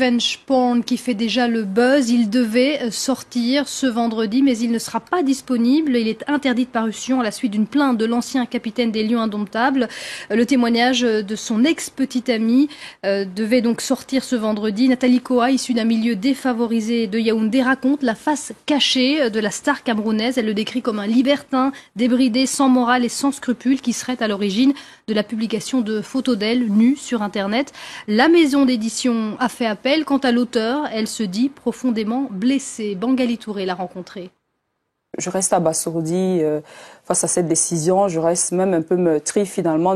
revenge porn qui fait déjà le buzz. Il devait sortir ce vendredi, mais il ne sera pas disponible. Il est interdit de parution à la suite d'une plainte de l'ancien capitaine des Lions Indomptables. Le témoignage de son ex-petite amie devait donc sortir ce vendredi. Nathalie Koa, issue d'un milieu défavorisé de Yaoundé, raconte la face cachée de la star camerounaise. Elle le décrit comme un libertin, débridé, sans morale et sans scrupules, qui serait à l'origine de la publication de photos d'elle nues sur Internet. La maison d'édition a fait appel. Quant à l'auteur, elle se dit profondément blessée. Bangali Touré l'a rencontrée. Je reste abasourdie face à cette décision. Je reste même un peu meurtrie finalement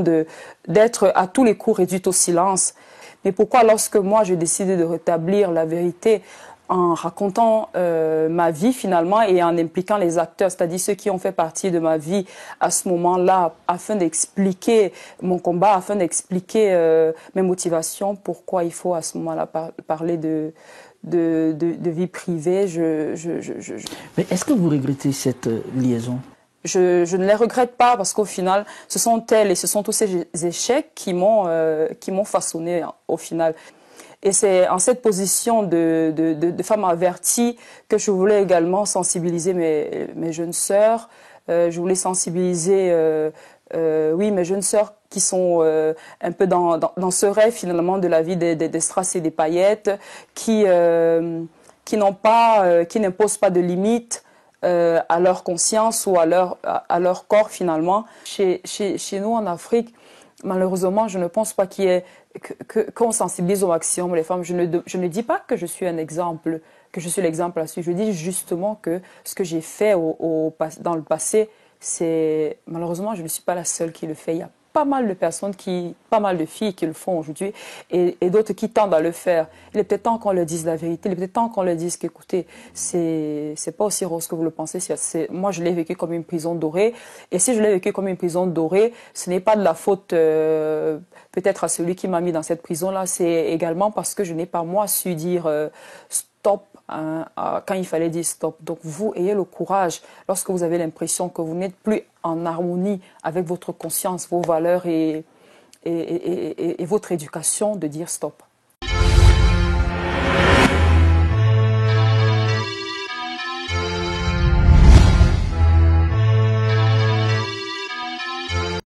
d'être à tous les coups réduite au silence. Mais pourquoi, lorsque moi j'ai décidé de rétablir la vérité en racontant ma vie finalement et en impliquant les acteurs, c'est-à-dire ceux qui ont fait partie de ma vie à ce moment-là, afin d'expliquer mon combat, afin d'expliquer mes motivations, pourquoi il faut à ce moment-là parler de vie privée. Mais est-ce que vous regrettez cette liaison? Je ne les regrette pas parce qu'au final, ce sont elles et ce sont tous ces échecs qui m'ont façonné au final. Et c'est en cette position de femme avertie que je voulais également sensibiliser mes jeunes sœurs. Je voulais sensibiliser mes jeunes sœurs qui sont un peu dans ce rêve finalement de la vie des strass et des paillettes, qui n'imposent pas de limites à leur conscience ou à leur corps finalement. Chez nous en Afrique, malheureusement, je ne pense pas qu'on sensibilise au maximum les femmes. Je ne dis pas que je suis un exemple, que je suis l'exemple à suivre. Je dis justement que ce que j'ai fait dans le passé, malheureusement, je ne suis pas la seule qui le fait. Il y a pas mal de personnes, pas mal de filles qui le font aujourd'hui et d'autres qui tendent à le faire. Il est peut-être temps qu'on leur dise la vérité. Il est peut-être temps qu'on leur dise qu'écoutez, c'est pas aussi rose que vous le pensez. Moi, je l'ai vécu comme une prison dorée. Et si je l'ai vécu comme une prison dorée, ce n'est pas de la faute peut-être à celui qui m'a mis dans cette prison-là. C'est également parce que je n'ai pas, moi, su dire stop quand il fallait dire stop. Donc vous, ayez le courage, lorsque vous avez l'impression que vous n'êtes plus en harmonie avec votre conscience, vos valeurs et votre éducation, de dire stop.